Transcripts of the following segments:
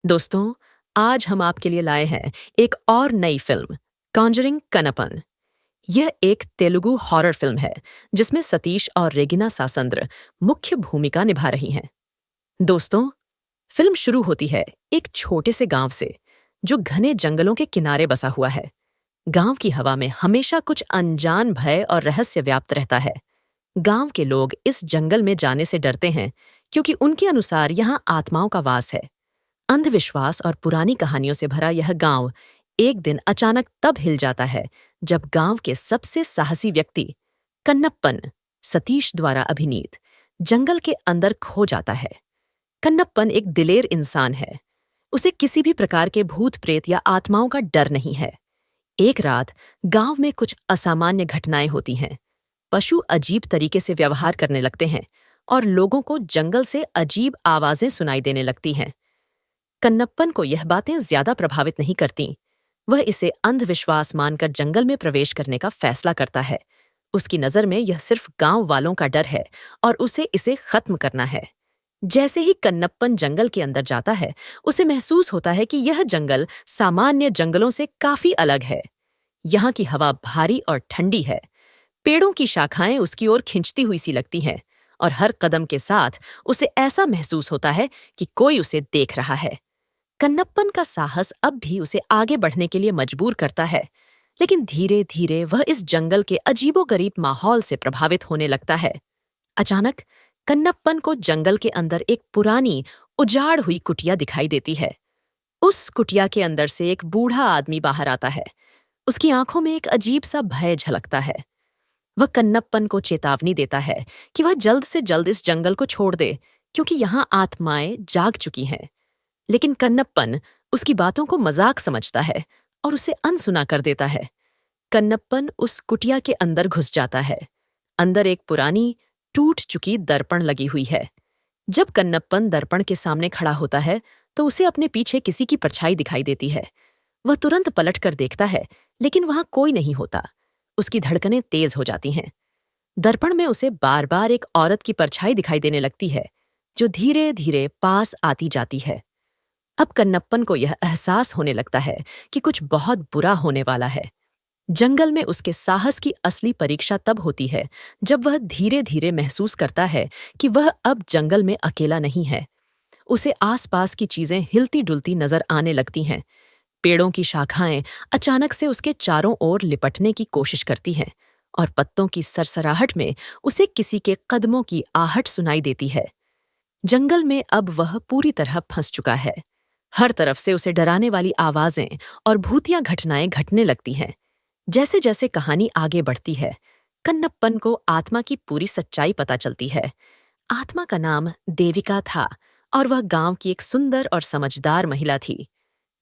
दोस्तों, आज हम आपके लिए लाए हैं एक और नई फिल्म कॉन्जरिंग कनपन। यह एक तेलुगु हॉरर फिल्म है जिसमें सतीश और रेगिना सासंद्र मुख्य भूमिका निभा रही हैं। दोस्तों, फिल्म शुरू होती है एक छोटे से गांव से जो घने जंगलों के किनारे बसा हुआ है। गांव की हवा में हमेशा कुछ अनजान भय और रहस्य व्याप्त रहता है। गांव के लोग इस जंगल में जाने से डरते हैं क्योंकि उनके अनुसार यहाँ आत्माओं का वास है। अंधविश्वास और पुरानी कहानियों से भरा यह गांव एक दिन अचानक तब हिल जाता है जब गांव के सबसे साहसी व्यक्ति कन्नप्पन, सतीश द्वारा अभिनीत, जंगल के अंदर खो जाता है। कन्नप्पन एक दिलेर इंसान है। उसे किसी भी प्रकार के भूत प्रेत या आत्माओं का डर नहीं है। एक रात गांव में कुछ असामान्य घटनाएं होती हैं। पशु अजीब तरीके से व्यवहार करने लगते हैं और लोगों को जंगल से अजीब आवाजें सुनाई देने लगती हैं। कन्नप्पन को यह बातें ज्यादा प्रभावित नहीं करतीं। वह इसे अंधविश्वास मानकर जंगल में प्रवेश करने का फैसला करता है। उसकी नजर में यह सिर्फ गांव वालों का डर है और उसे इसे खत्म करना है। जैसे ही कन्नप्पन जंगल के अंदर जाता है, उसे महसूस होता है कि यह जंगल सामान्य जंगलों से काफी अलग है। यहाँ की हवा भारी और ठंडी है। पेड़ों की शाखाएं उसकी ओर खिंचती हुई सी लगती हैं और हर कदम के साथ उसे ऐसा महसूस होता है कि कोई उसे देख रहा है। कन्नप्पन का साहस अब भी उसे आगे बढ़ने के लिए मजबूर करता है, लेकिन धीरे धीरे वह इस जंगल के अजीबोगरीब माहौल से प्रभावित होने लगता है। अचानक कन्नप्पन को जंगल के अंदर एक पुरानी, उजाड़ हुई कुटिया दिखाई देती है। उस कुटिया के अंदर से एक बूढ़ा आदमी बाहर आता है। उसकी आंखों में एक अजीब सा भय झलकता है। वह कन्नप्पन को चेतावनी देता है कि वह जल्द से जल्द इस जंगल को छोड़ दे, क्योंकि यहाँ आत्माएं जाग चुकी हैं। लेकिन कन्नप्पन उसकी बातों को मजाक समझता है और उसे अनसुना कर देता है। कन्नप्पन उस कुटिया के अंदर घुस जाता है। अंदर एक पुरानी, टूट चुकी दर्पण लगी हुई है। जब कन्नप्पन दर्पण के सामने खड़ा होता है तो उसे अपने पीछे किसी की परछाई दिखाई देती है। वह तुरंत पलट कर देखता है, लेकिन वहां कोई नहीं होता। उसकी धड़कनें तेज हो जाती हैं। दर्पण में उसे बार बार एक औरत की परछाई दिखाई देने लगती है, जो धीरे धीरे पास आती जाती है। अब कन्नप्पन को यह एहसास होने लगता है कि कुछ बहुत बुरा होने वाला है। जंगल में उसके साहस की असली परीक्षा तब होती है जब वह धीरे धीरे महसूस करता है कि वह अब जंगल में अकेला नहीं है। उसे आसपास की चीजें हिलती डुलती नजर आने लगती हैं। पेड़ों की शाखाएं अचानक से उसके चारों ओर लिपटने की कोशिश करती हैं और पत्तों की सरसराहट में उसे किसी के कदमों की आहट सुनाई देती है। जंगल में अब वह पूरी तरह फंस चुका है। हर तरफ से उसे डराने वाली आवाजें और भूतिया घटनाएं घटने लगती हैं। जैसे जैसे कहानी आगे बढ़ती है, कन्नप्पन को आत्मा की पूरी सच्चाई पता चलती है। आत्मा का नाम देविका था और वह गांव की एक सुंदर और समझदार महिला थी।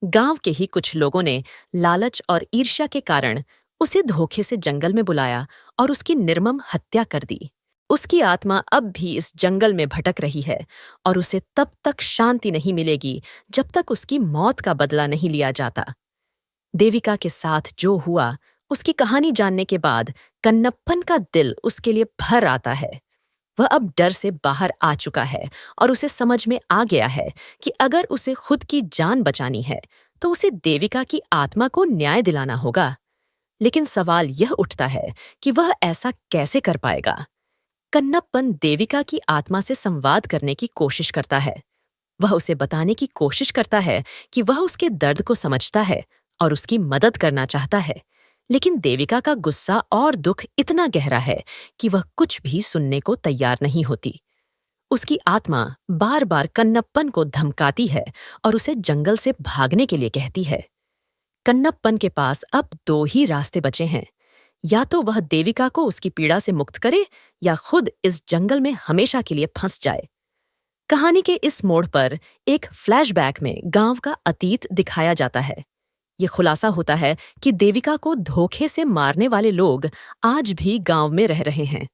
गांव के ही कुछ लोगों ने लालच और ईर्ष्या के कारण उसे धोखे से जंगल में बुलाया और उसकी निर्मम हत्या कर दी। उसकी आत्मा अब भी इस जंगल में भटक रही है और उसे तब तक शांति नहीं मिलेगी जब तक उसकी मौत का बदला नहीं लिया जाता। देविका के साथ जो हुआ, उसकी कहानी जानने के बाद कन्नप्पन का दिल उसके लिए भर आता है। वह अब डर से बाहर आ चुका है और उसे समझ में आ गया है कि अगर उसे खुद की जान बचानी है तो उसे देविका की आत्मा को न्याय दिलाना होगा। लेकिन सवाल यह उठता है कि वह ऐसा कैसे कर पाएगा। कन्नप्पन देविका की आत्मा से संवाद करने की कोशिश करता है। वह उसे बताने की कोशिश करता है कि वह उसके दर्द को समझता है और उसकी मदद करना चाहता है। लेकिन देविका का गुस्सा और दुख इतना गहरा है कि वह कुछ भी सुनने को तैयार नहीं होती। उसकी आत्मा बार बार कन्नप्पन को धमकाती है और उसे जंगल से भागने के लिए कहती है। कन्नप्पन के पास अब दो ही रास्ते बचे हैं। या तो वह देविका को उसकी पीड़ा से मुक्त करे या खुद इस जंगल में हमेशा के लिए फंस जाए। कहानी के इस मोड़ पर एक फ्लैशबैक में गांव का अतीत दिखाया जाता है। ये खुलासा होता है कि देविका को धोखे से मारने वाले लोग आज भी गांव में रह रहे हैं।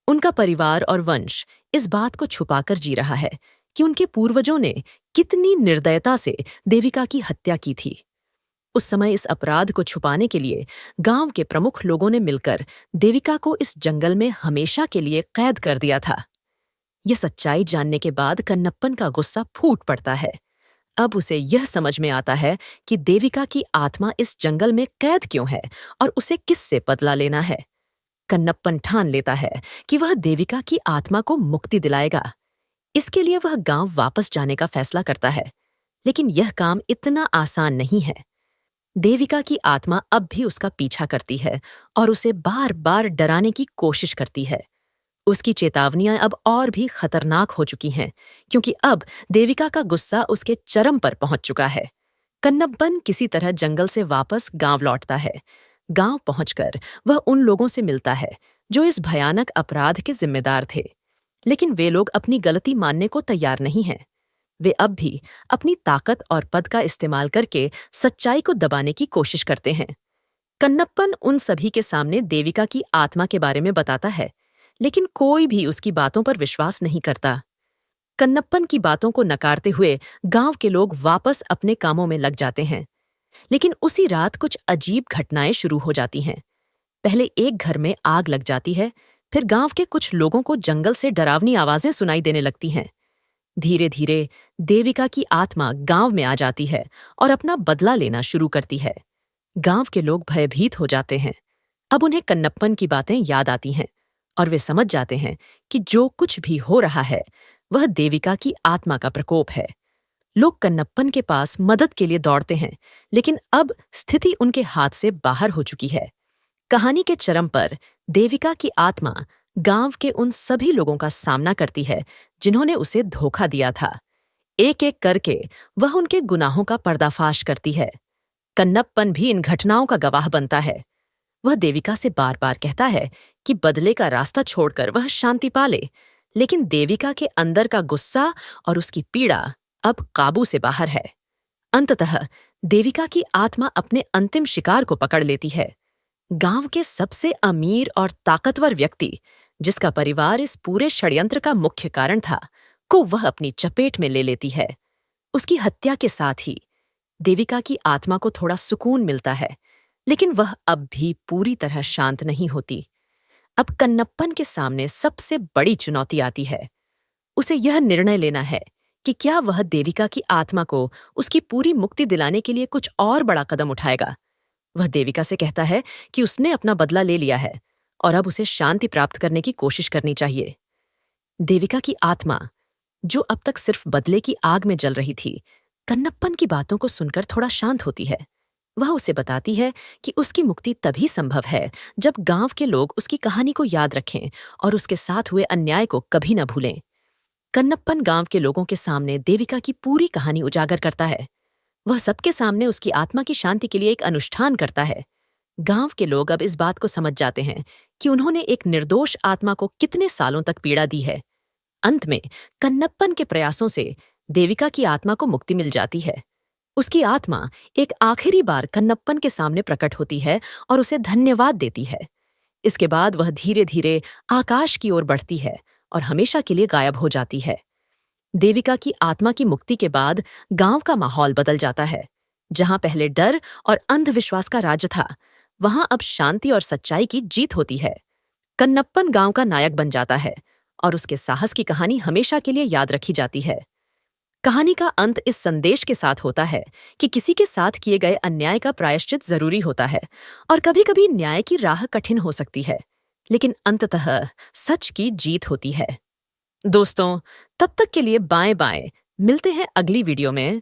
उनका परिवार और वंश इस बात को छुपाकर जी रहा है कि उनके पूर्वजों ने कितनी निर्दयता से देविका की हत्या की थी। उस समय इस अपराध को छुपाने के लिए गांव के प्रमुख लोगों ने मिलकर देविका को इस जंगल में हमेशा के लिए कैद कर दिया था। यह सच्चाई जानने के बाद कन्नप्पन का गुस्सा फूट पड़ता है। अब उसे यह समझ में आता है कि देविका की आत्मा इस जंगल में कैद क्यों है और उसे किससे बदला लेना है। कन्नप्पन ठान लेता है कि वह देविका की आत्मा को मुक्ति दिलाएगा। इसके लिए वह गांव वापस जाने का फैसला करता है, लेकिन यह काम इतना आसान नहीं है। देविका की आत्मा अब भी उसका पीछा करती है और उसे बार बार डराने की कोशिश करती है। उसकी चेतावनियां अब और भी खतरनाक हो चुकी हैं, क्योंकि अब देविका का गुस्सा उसके चरम पर पहुंच चुका है। कन्नप्पन किसी तरह जंगल से वापस गांव लौटता है। गांव पहुंचकर वह उन लोगों से मिलता है जो इस भयानक अपराध के जिम्मेदार थे, लेकिन वे लोग अपनी गलती मानने को तैयार नहीं हैं। वे अब भी अपनी ताकत और पद का इस्तेमाल करके सच्चाई को दबाने की कोशिश करते हैं। कन्नप्पन उन सभी के सामने देविका की आत्मा के बारे में बताता है, लेकिन कोई भी उसकी बातों पर विश्वास नहीं करता। कन्नप्पन की बातों को नकारते हुए गांव के लोग वापस अपने कामों में लग जाते हैं। लेकिन उसी रात कुछ अजीब घटनाएं शुरू हो जाती हैं। पहले एक घर में आग लग जाती है, फिर गांव के कुछ लोगों को जंगल से डरावनी आवाजें सुनाई देने लगती हैं। धीरे धीरे देविका की आत्मा गांव में आ जाती है और अपना बदला लेना शुरू करती है। गांव के लोग भयभीत हो जाते हैं। अब उन्हें कन्नप्पन की बातें याद आती हैं और वे समझ जाते हैं कि जो कुछ भी हो रहा है वह देविका की आत्मा का प्रकोप है। लोग कन्नप्पन के पास मदद के लिए दौड़ते हैं, लेकिन अब स्थिति उनके हाथ से बाहर हो चुकी है। कहानी के चरम पर देविका की आत्मा गांव के उन सभी लोगों का सामना करती है जिन्होंने उसे धोखा दिया था। एक एक करके वह उनके गुनाहों का पर्दाफाश करती है। कन्नप्पन भी इन घटनाओं का गवाह बनता है। वह देविका से बार बार कहता है कि बदले का रास्ता छोड़कर वह शांति पा ले, लेकिन देविका के अंदर का गुस्सा और उसकी पीड़ा अब काबू से बाहर है। अंततः देविका की आत्मा अपने अंतिम शिकार को पकड़ लेती है। गांव के सबसे अमीर और ताकतवर व्यक्ति, जिसका परिवार इस पूरे षड्यंत्र का मुख्य कारण था, को वह अपनी चपेट में ले लेती है। उसकी हत्या के साथ ही देविका की आत्मा को थोड़ा सुकून मिलता है, लेकिन वह अब भी पूरी तरह शांत नहीं होती। अब कन्नप्पन के सामने सबसे बड़ी चुनौती आती है। उसे यह निर्णय लेना है कि क्या वह देविका की आत्मा को उसकी पूरी मुक्ति दिलाने के लिए कुछ और बड़ा कदम उठाएगा। वह देविका से कहता है कि उसने अपना बदला ले लिया है और अब उसे शांति प्राप्त करने की कोशिश करनी चाहिए। देविका की आत्मा, जो अब तक सिर्फ बदले की आग में जल रही थी, कन्नप्पन की बातों को सुनकर थोड़ा शांत होती है। वह उसे बताती है कि उसकी मुक्ति तभी संभव है जब गांव के लोग उसकी कहानी को याद रखें और उसके साथ हुए अन्याय को कभी न भूलें। कन्नप्पन गांव के लोगों के सामने देविका की पूरी कहानी उजागर करता है। वह सबके सामने उसकी आत्मा की शांति के लिए एक अनुष्ठान करता है। गांव के लोग अब इस बात को समझ जाते हैं कि उन्होंने एक निर्दोष आत्मा को कितने सालों तक पीड़ा दी है। अंत में कन्नप्पन के प्रयासों से देविका की आत्मा को मुक्ति मिल जाती है। उसकी आत्मा एक आखिरी बार कन्नप्पन के सामने प्रकट होती है और उसे धन्यवाद देती है। इसके बाद वह धीरे धीरे आकाश की ओर बढ़ती है और हमेशा के लिए गायब हो जाती है। देविका की आत्मा की मुक्ति के बाद गांव का माहौल बदल जाता है। जहां पहले डर और अंधविश्वास का राज्य था, वहां अब शांति और सच्चाई की जीत होती है। कन्नप्पन गांव का नायक बन जाता है और उसके साहस की कहानी हमेशा के लिए याद रखी जाती है। कहानी का अंत इस संदेश के साथ होता है कि किसी के साथ किए गए अन्याय का प्रायश्चित जरूरी होता है और कभी-कभी न्याय की राह कठिन हो सकती है, लेकिन अंततः सच की जीत होती है। दोस्तों, तब तक के लिए बाएं बाएं। मिलते हैं अगली वीडियो में।